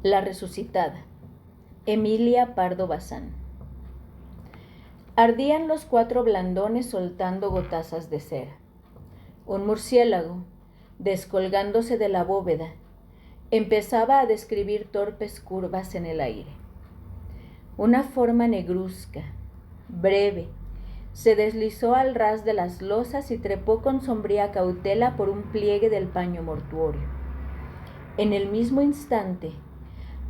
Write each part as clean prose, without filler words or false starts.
La resucitada, Emilia Pardo Bazán. Ardían los 4 blandones soltando gotazas de cera. Un murciélago, descolgándose de la bóveda, empezaba a describir torpes curvas en el aire. Una forma negruzca, breve, se deslizó al ras de las losas y trepó con sombría cautela por un pliegue del paño mortuorio. En el mismo instante,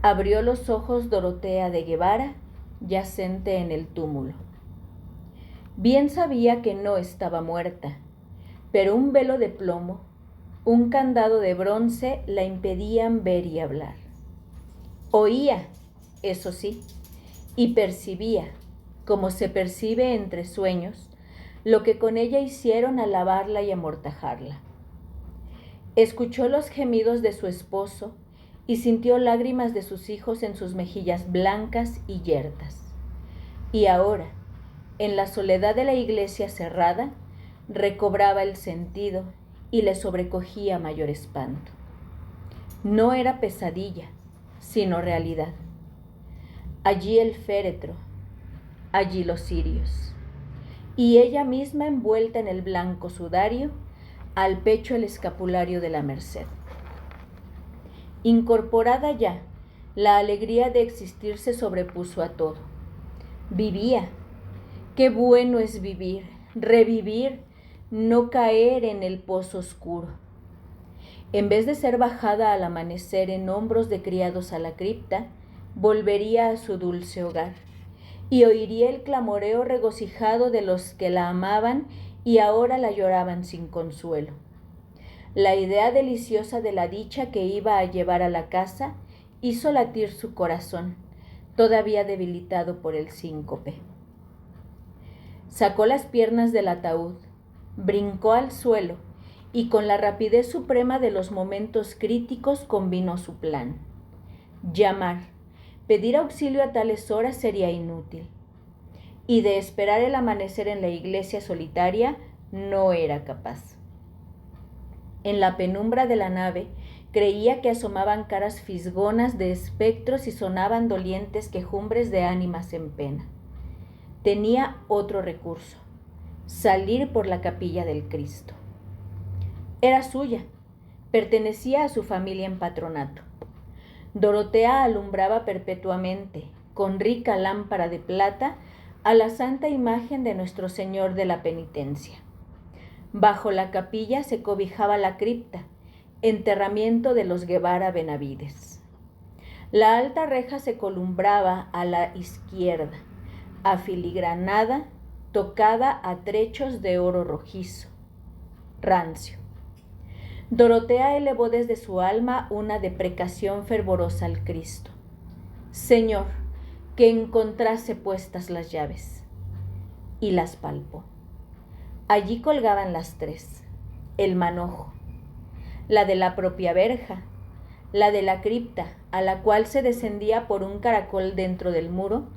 abrió los ojos Dorotea de Guevara, yacente en el túmulo. Bien sabía que no estaba muerta, pero un velo de plomo, un candado de bronce la impedían ver y hablar. Oía, eso sí, y percibía, como se percibe entre sueños, lo que con ella hicieron al lavarla y amortajarla. Escuchó los gemidos de su esposo y sintió lágrimas de sus hijos en sus mejillas blancas y yertas. Y ahora, en la soledad de la iglesia cerrada, recobraba el sentido y le sobrecogía mayor espanto. No era pesadilla, sino realidad. Allí el féretro, allí los cirios, y ella misma envuelta en el blanco sudario, al pecho el escapulario de la Merced. Incorporada ya, la alegría de existir se sobrepuso a todo. Vivía. Qué bueno es vivir, revivir, no caer en el pozo oscuro. En vez de ser bajada al amanecer en hombros de criados a la cripta, volvería a su dulce hogar y oiría el clamoreo regocijado de los que la amaban y ahora la lloraban sin consuelo. La idea deliciosa de la dicha que iba a llevar a la casa hizo latir su corazón, todavía debilitado por el síncope. Sacó las piernas del ataúd, brincó al suelo y con la rapidez suprema de los momentos críticos combinó su plan. Llamar, pedir auxilio a tales horas sería inútil. Y de esperar el amanecer en la iglesia solitaria no era capaz. En la penumbra de la nave creía que asomaban caras fisgonas de espectros y sonaban dolientes quejumbres de ánimas en pena. Tenía otro recurso: salir por la capilla del Cristo. Era suya, pertenecía a su familia en patronato. Dorotea alumbraba perpetuamente, con rica lámpara de plata, a la santa imagen de Nuestro Señor de la Penitencia. Bajo la capilla se cobijaba la cripta, enterramiento de los Guevara Benavides. La alta reja se columbraba a la izquierda, afiligranada, tocada a trechos de oro rojizo, rancio. Dorotea elevó desde su alma una deprecación fervorosa al Cristo. Señor, que encontrase puestas las llaves. Y las palpó. Allí colgaban las 3, el manojo, la de la propia verja, la de la cripta, a la cual se descendía por un caracol dentro del muro,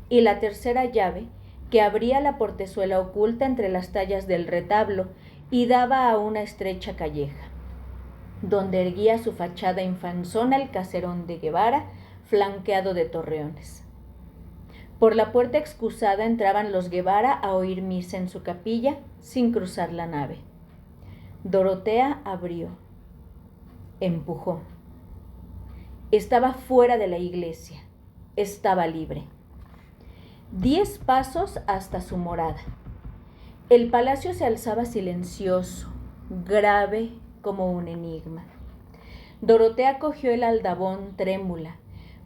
y la tercera llave, que abría la portezuela oculta entre las tallas del retablo y daba a una estrecha calleja, donde erguía su fachada infanzona el caserón de Guevara, flanqueado de torreones. Por la puerta excusada entraban los Guevara a oír misa en su capilla, sin cruzar la nave. Dorotea abrió, empujó. Estaba fuera de la iglesia, estaba libre. 10 pasos hasta su morada. El palacio se alzaba silencioso, grave como un enigma. Dorotea cogió el aldabón trémula,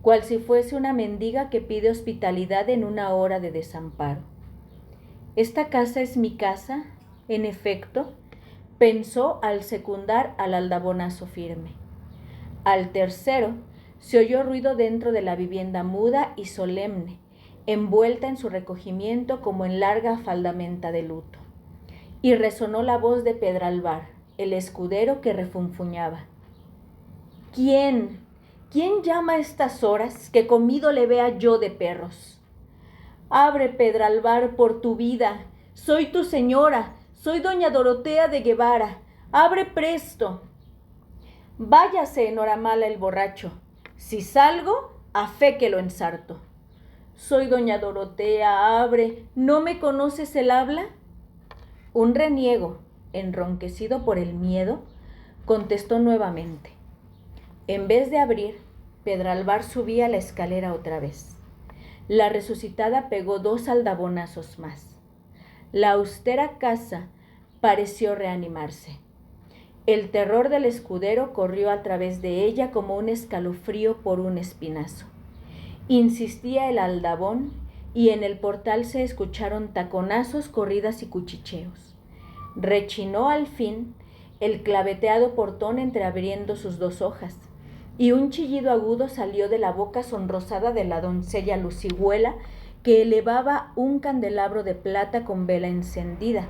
cual si fuese una mendiga que pide hospitalidad en una hora de desamparo. ¿Esta casa es mi casa? En efecto, pensó al secundar al aldabonazo firme. Al tercero, se oyó ruido dentro de la vivienda muda y solemne, envuelta en su recogimiento como en larga faldamenta de luto. Y resonó la voz de Pedralbar, el escudero, que refunfuñaba. ¿Quién llama a estas horas, que comido le vea yo de perros? Abre, Pedralbar, por tu vida. Soy tu señora, soy doña Dorotea de Guevara. Abre presto. Váyase, enhoramala el borracho. Si salgo, a fe que lo ensarto. Soy doña Dorotea, abre, ¿no me conoces el habla? Un reniego, enronquecido por el miedo, contestó nuevamente. En vez de abrir, Pedralbar subía la escalera otra vez. La resucitada pegó 2 aldabonazos más. La austera casa pareció reanimarse. El terror del escudero corrió a través de ella como un escalofrío por un espinazo. Insistía el aldabón y en el portal se escucharon taconazos, corridas y cuchicheos. Rechinó al fin el claveteado portón entreabriendo sus 2 hojas, y un chillido agudo salió de la boca sonrosada de la doncella Lucigüela, que elevaba un candelabro de plata con vela encendida,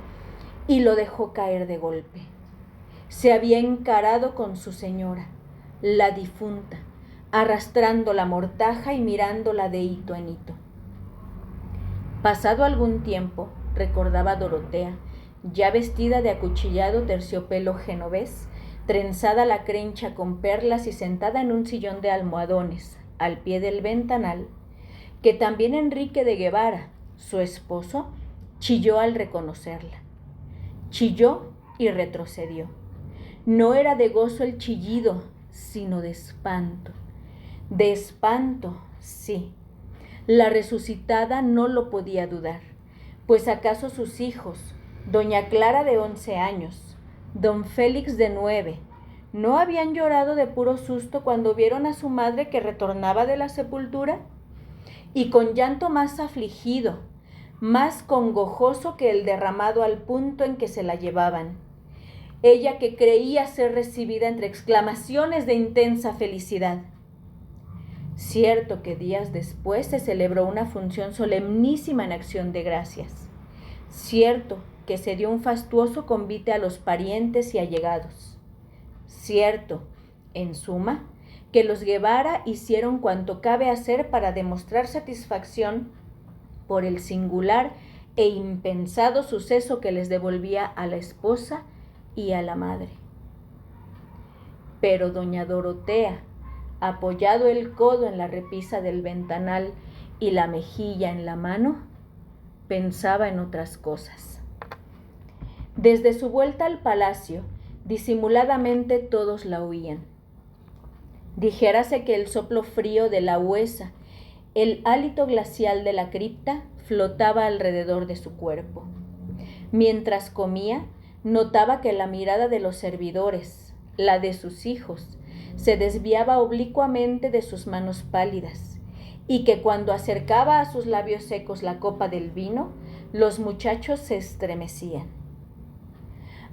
y lo dejó caer de golpe. Se había encarado con su señora, la difunta, arrastrando la mortaja y mirándola de hito en hito. Pasado algún tiempo, recordaba Dorotea, ya vestida de acuchillado terciopelo genovés, trenzada la crencha con perlas y sentada en un sillón de almohadones, al pie del ventanal, que también Enrique de Guevara, su esposo, chilló al reconocerla. Chilló y retrocedió. No era de gozo el chillido, sino de espanto. De espanto, sí. La resucitada no lo podía dudar, pues acaso sus hijos, doña Clara de 11 años, don Félix de 9, ¿no habían llorado de puro susto cuando vieron a su madre que retornaba de la sepultura? Y con llanto más afligido, más congojoso que el derramado al punto en que se la llevaban. Ella que creía ser recibida entre exclamaciones de intensa felicidad. Cierto que días después se celebró una función solemnísima en Acción de Gracias. Cierto que se dio un fastuoso convite a los parientes y allegados. Cierto, en suma, que los Guevara hicieron cuanto cabe hacer para demostrar satisfacción por el singular e impensado suceso que les devolvía a la esposa y a la madre. Pero doña Dorotea, apoyado el codo en la repisa del ventanal y la mejilla en la mano, pensaba en otras cosas. Desde su vuelta al palacio, disimuladamente todos la oían. Dijérase que el soplo frío de la huesa, el hálito glacial de la cripta, flotaba alrededor de su cuerpo. Mientras comía, notaba que la mirada de los servidores, la de sus hijos, se desviaba oblicuamente de sus manos pálidas, y que cuando acercaba a sus labios secos la copa del vino, los muchachos se estremecían.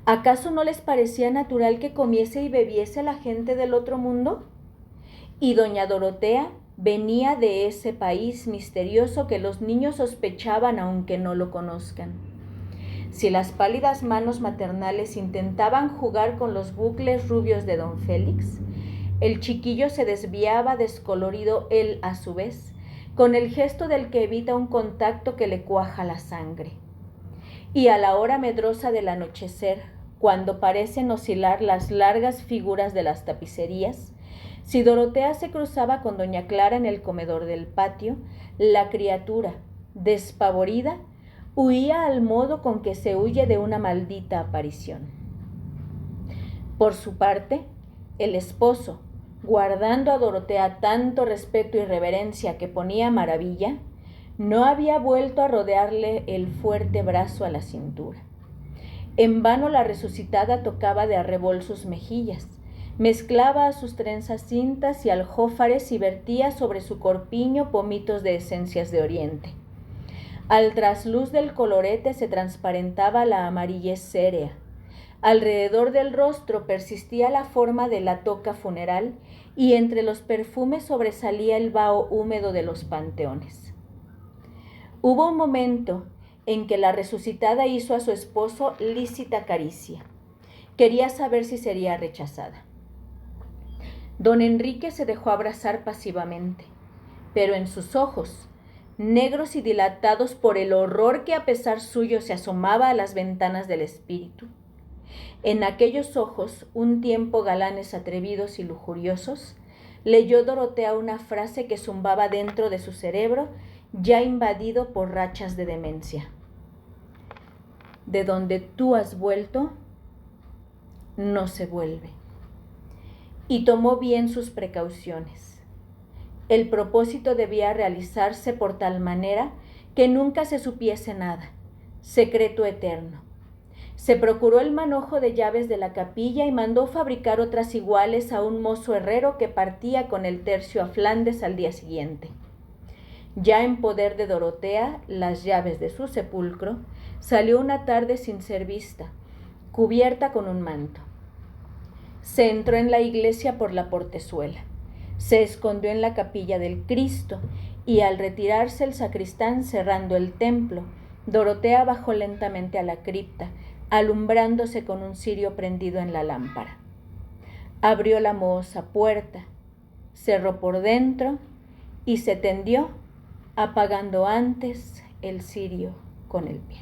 ¿Acaso no les parecía natural que comiese y bebiese la gente del otro mundo? Y doña Dorotea venía de ese país misterioso que los niños sospechaban aunque no lo conozcan. Si las pálidas manos maternales intentaban jugar con los bucles rubios de don Félix, el chiquillo se desviaba descolorido él a su vez, con el gesto del que evita un contacto que le cuaja la sangre. Y a la hora medrosa del anochecer, cuando parecen oscilar las largas figuras de las tapicerías, si Dorotea se cruzaba con doña Clara en el comedor del patio, la criatura, despavorida, huía al modo con que se huye de una maldita aparición. Por su parte, el esposo, guardando a Dorotea tanto respeto y reverencia que ponía maravilla, no había vuelto a rodearle el fuerte brazo a la cintura. En vano la resucitada tocaba de arrebol sus mejillas, mezclaba a sus trenzas cintas y aljófares y vertía sobre su corpiño pomitos de esencias de oriente. Al trasluz del colorete se transparentaba la amarillez sérea. Alrededor del rostro persistía la forma de la toca funeral y entre los perfumes sobresalía el vaho húmedo de los panteones. Hubo un momento en que la resucitada hizo a su esposo lícita caricia. Quería saber si sería rechazada. Don Enrique se dejó abrazar pasivamente, pero en sus ojos, negros y dilatados por el horror que a pesar suyo se asomaba a las ventanas del espíritu, en aquellos ojos, un tiempo galanes atrevidos y lujuriosos, leyó Dorotea una frase que zumbaba dentro de su cerebro, ya invadido por rachas de demencia. De donde tú has vuelto, no se vuelve. Y tomó bien sus precauciones. El propósito debía realizarse por tal manera que nunca se supiese nada, secreto eterno. Se procuró el manojo de llaves de la capilla y mandó fabricar otras iguales a un mozo herrero que partía con el tercio a Flandes al día siguiente. Ya en poder de Dorotea, las llaves de su sepulcro, salió una tarde sin ser vista, cubierta con un manto. Se entró en la iglesia por la portezuela, se escondió en la capilla del Cristo y al retirarse el sacristán cerrando el templo, Dorotea bajó lentamente a la cripta, alumbrándose con un cirio prendido en la lámpara. Abrió la mohosa puerta, cerró por dentro y se tendió, apagando antes el cirio con el pie.